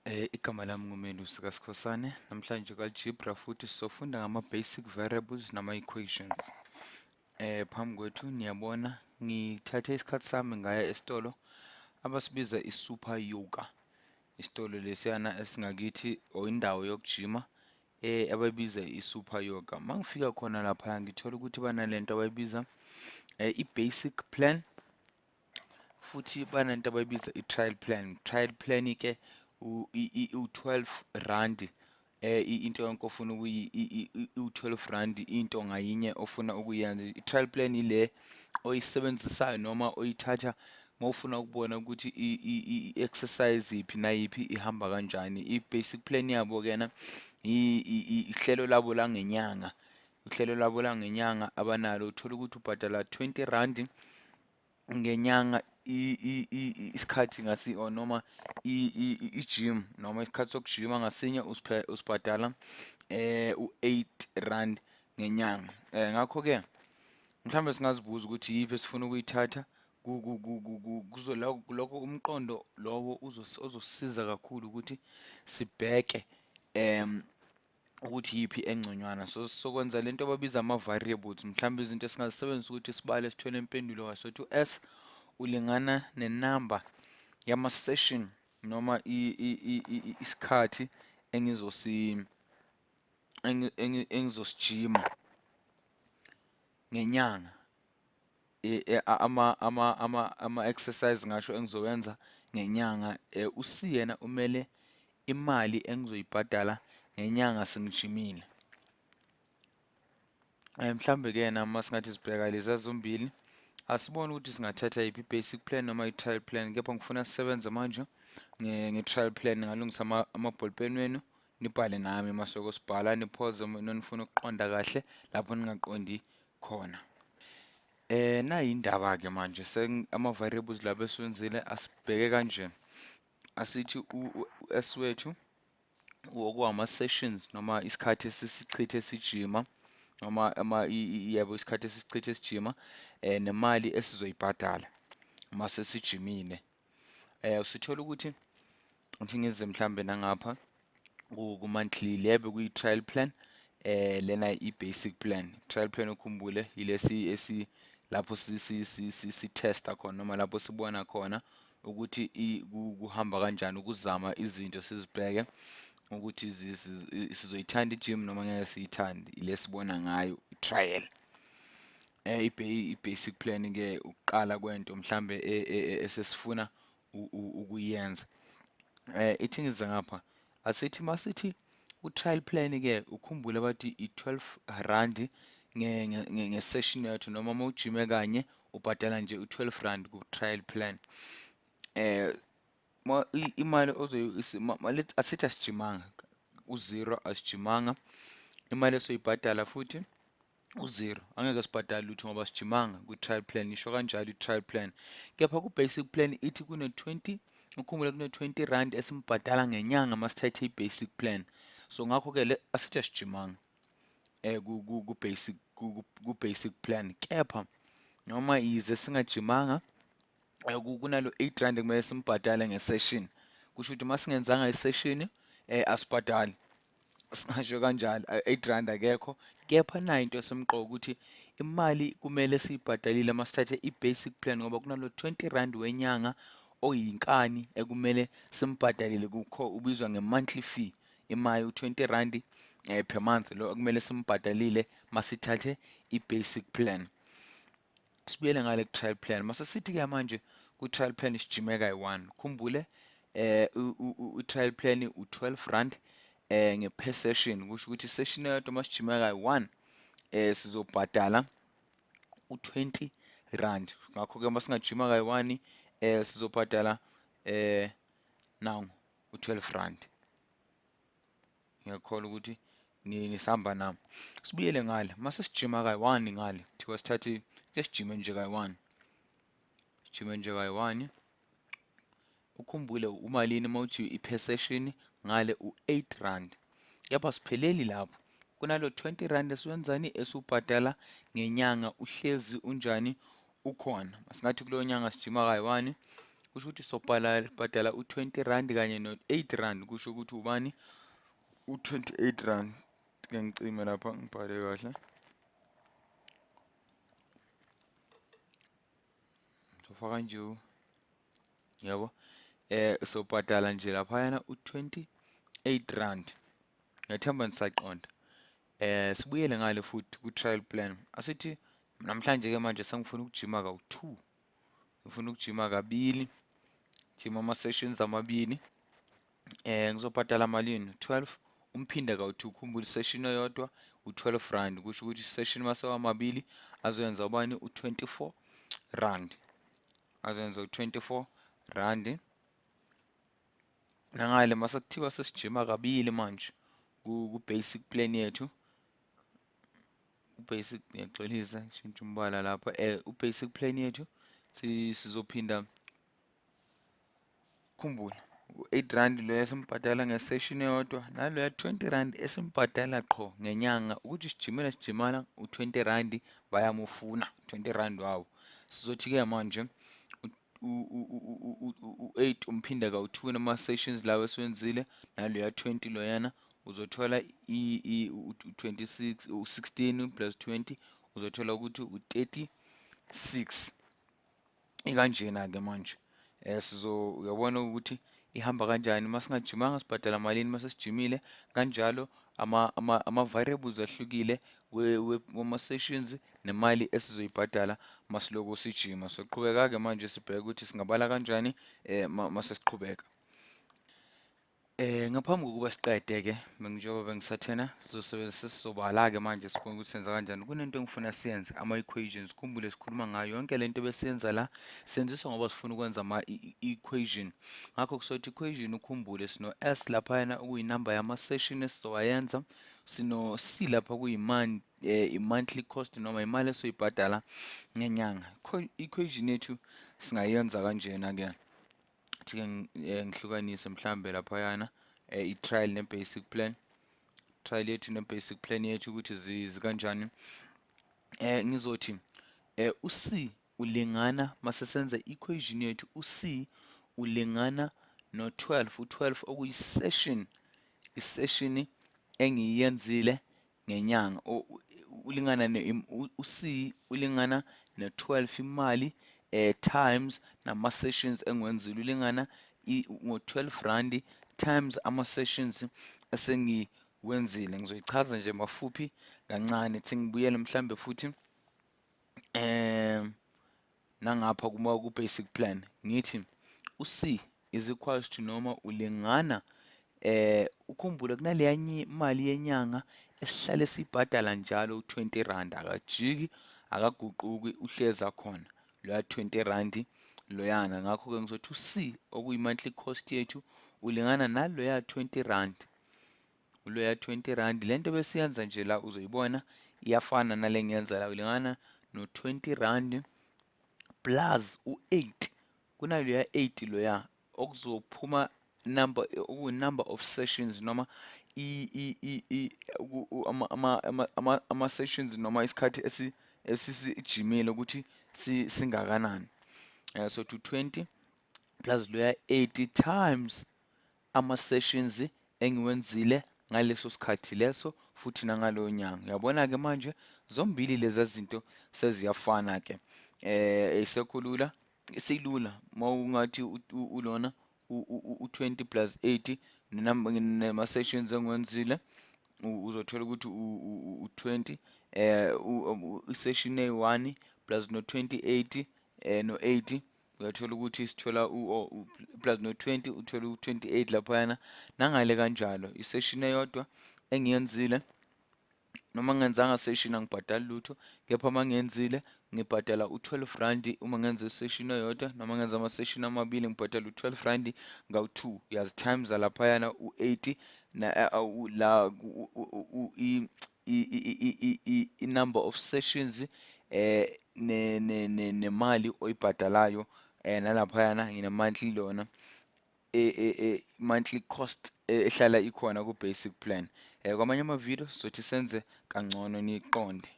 Igama lami nguMelusi kaSkhosana. Namhlanje ku-algebra futhi sizofunda ngama-basic variables nama-equations. Phambi kwethu niyabona ngithathe isikhathi sami ngaya esitolo abasibiza i-Super Yoga. Isitolo lesiyana esingakithi or indawo yokujima abayibiza i-Super Yoga. Mangifika khona lapha ngithola ukuthi banalento abayibiza i-basic plan futhi banento abayibiza i-trial plan. Trial plan-ke u-12 rand into yonke ofuna u-12 rand into ngayinye ofuna ukuyenza. I-trial plan ile oyisebenzisayo noma oyithatha mawufuna ukubona ukuthi i-exercise yiphi nayiphi ihamba kanjani. I-basic plan yabo kena ihlelo labo langenyanga. Uhlelo lwabo langenyanga abanalo uthola ukuthi ubhadala 20 rand ngenyanga isikhathi or noma i-gym noma isikhathi sokujima ngasinye usibhadala u-8 rand ngenyanga. Ngakho-ke mhlawumbe singazibuza ukuthi yiphi esifuna ukuyithatha lokho umqondo lowo uzosisiza kakhulu ukuthi sibheke ukuthi yiphi engconywana. Sokwenza lento ababiza ama-variables, mhlawumbe izinto esingazisebenzisa ukuthi sibale sithole impendulo wasothi u-S ulingana nenamba yama-session noma isikhathi engizosijima ngenyanga. Ama-exercise ngasho engizowenza ngenyanga. U-C yena umele imali engizoyibhadala ngenyanga sengijimile. Mhlambe-ke yena masingathi sibheka lezi zombili asibone ukuthi singathatha yiphi i-basic plan noma i-trial plan. Kepha ngifuna sisebenze manje nge-trial plan. Ngalungisa ama-ball pen wenu nibhale nami masoko sibhala, niphoze nifuna ukuqonda kahle lapho ningaqondi khona. Nayi indaba-ke manje ama-variables labo esiwenzile asibheke kanje. Asithi u-S wethu okwama-sessions noma isikhathi esisichithe sijima noma yebo isikhathi esisichithe sijima nemali esizoyibhadala mase sijimile. Usithola ukuthi ngize mhlambe nangapha ku-monthly lebe kuyi-trial plan, lena i-basic plan. Trial plan ukhumbule yilesi lapho si-testa khona noma lapho sibona khona ukuthi kuhamba kanjani, ukuzama izinto sizibheke ukuthi sizoyithanda i-gym noma ngeke siyithande. Ile sibona ngayo i-trial. I-basic plan-ke ukuqala kwento mhlambe esesifuna ukuyenza. Ithi ngize ngapha asithi masithi u-trial plan-ke ukhumbule bathi i-12 rand nge-session yethu noma mawujime kanye ubhadala nje u-12 rand ku-trial plan. Imali asithi asijimanga u-0, asijimanga, imali esoyibhadala futhi u-0. Angeke sibhadale lutho ngoba sijimanga ku-trial plan. Isho kanjalo i-trial plan. Kepha ku-basic plan ithi kune-20, ukhumbule kune-20 rand esimbhadala ngenyanga masithathe i-basic plan. So ngakho-ke asithi asijimanga ku-basic plan. Kepha noma yize singajimanga kunalo 8 rand kumele simbhadale nge-session. Kusho ukuthi masingenzanga i-session asibhadali. Singasho kanjalo 8 rand akekho. Kepha nayo into esemqoka ukuthi imali kumele siyibhadalile masithathe i-basic plan ngoba kunalo 20 rand wenyanga oyinkani ekumele simbhadalile kukho ubizwa nge-monthly fee. Imali u-20 rand per month lo ekumele simbhadalile masithathe i-basic plan. Sibuyele ngale ku-trial plan. Masasithi-ke manje ku-trial plan sijime kayi-1. Khumbule u-trial plan u-12 rand nge-per session. Kusho ukuthi i-session eyodwa masijime kayi-1 sizobhadala u-20 rand. Ngakho-ke masingajima kayi-1 sizobhadala nangu u-12 rand. Ngiyakholwa ukuthi nisahamba nami. Sibuyele ngale masesijima kayi-1 ngale kuthiwa sithathe sijime nje kayi-1. Sijime nje kayi-1. Ukhumbule umalini mawuthi i-per session ngale u-8 rand. Kepha sipheleli lapho. Kunalo 20 rand esiwenzani esubhadala ngenyanga uhlezi unjani ukhona. Masingathi kuleyo nyanga sijima kayi-1 kusho ukuthi sobhadala u-20 rand kanye no-8 rand, kusho ukuthi ubani? U-28 rand. Ke ngicime lapha ngibhale kahle. Ngizofaka nje yabo. Sobhadala nje laphayana u-28 rand. Ngiyathemba nisaqonda. Sibuyele ngale futhi ku-trial plan. Asithi namhlanje ke manje sengifuna ukujima kawu-2. Ngifuna ukujima kabili. Jima ama-sessions amabili. Ngizobhadala malini? 12. Umphinde kawu-2. Khumbula isession eyodwa u-12 rand. Kusho ukuthi isession masewamabili azoyenza ubani? U-24 rand. Azoyenza u-24 rand. Nangale masekuthiwa sesijima kabili manje ku-basic plan yethu. U-basic ngiyaxolisa ngishintsha umbala lapha. U-basic plan yethu sizophinda, khumbula u-8 rand lo esimbhadala ngesession eyodwa naloya 20 rand esimbhadala qho ngenyanga, ukuthi sijimala u-20 rand bayamufuna 20 rand wawo. Sizothi ke manje u-8 umphinde kawu-2 nama-sessions lawo esiwenzile naloya 20 loyana uzothola u-26 u-16 plus 20 uzothola ukuthi u-36. Ikanjena ke manje uyabona ukuthi ihamba kanjani. Masingajimanga sibhadala malini, masesijimile kanjalo ama-variables ahlukile wama-sessions nemali esizoyibhadala masiloko sijima. Soqhubeka-ke manje sibheke ukuthi singabala kanjani masesiqhubeka. Ngaphambi kokuba siqede-ke njengoba bengisathena sizobala-ke manje sibone ukuthi senza kanjani. Kunento engifuna siyenze, ama-equations. Khumbule sikhuluma ngayo yonke lento besiyenza la senziswa ngoba sifuna ukwenza ama-equation. Ngakho kusothi equation ukhumbule sino-S laphayana okuyinamba yama-session esizowayenza, sino-C lapha i-monthly cost noma imali esizoyibhadala ngenyanga. Equation yethu singayenza kanjena-ke. Ngihlukanise mhlambe laphayana i-trial ne-basic plan. Trial yethu ne-basic plan yethu ukuthi zikanjani. Ngizothi u-C ulingana masesenza equation yethu, u-C ulingana no-12. U-12 okuyi-session, i-session engiyenzile ngenyanga. Ulingana u-C ulingana no-12 imali times nama-sessions engiwenzile, ulingana ngo-12 rand times ama-sessions esengiwenzile. Ngizoyichaza nje mafuphi kancanethi ngibuyele mhlambe futhi nangapha ku-basic plan ngithi u-C is equals to noma ulingana ukhumbule kunaleya mali yenyanga esihlale siyibhadala njalo u-20 rand, akajiki akaguquki, uhlezi akhona loya 20 rand loyana. Ngakho-ke ngizothi u-C okuyi-monthly cost yethu ulingana naloya 20 rand. Loya 20 rand, lento besiyenza nje la uzoyibona iyafana nale ngiyenza la, ulingana no-20 rand plus u-8. Kunaloya 8 loya okuzophuma number of sessions noma ama-sessions noma isikhathi esisijimile ukuthi singakanani. So to 20 plus loya 80 times ama-sessions engiwenzile ngaleso sikhathi leso futhi nangaloyo nyanga. Uyabona-ke manje zombili lezi zinto seziyafana-ke. Sekulula mawungathi ulona u-20 plus 80 nama-sessions engiwenzile uzothola ukuthi u-20 i-session eyi-1 plus no-28 no-80 uyathola ukuthi sithola plus no-20 uthola u-28 laphayana. Nangale kanjalo i-session eyodwa engiyenzile noma ngenzanga session angibhadali lutho, kepha mangiyenzile ngibhadala u-12 rand uma ngenza i-session eyodwa noma ngenza ama-session amabili ngibhadala u-12 rand ngawu-2. Yazi times laphayana u-80 la i-number of sessions nemali oyibhadalayo nalaphayana ngine-monthly lona monthly cost ehlala ikhona ku-basic plan. Kwamanye ama-video sizothi senze kangcono niqonde.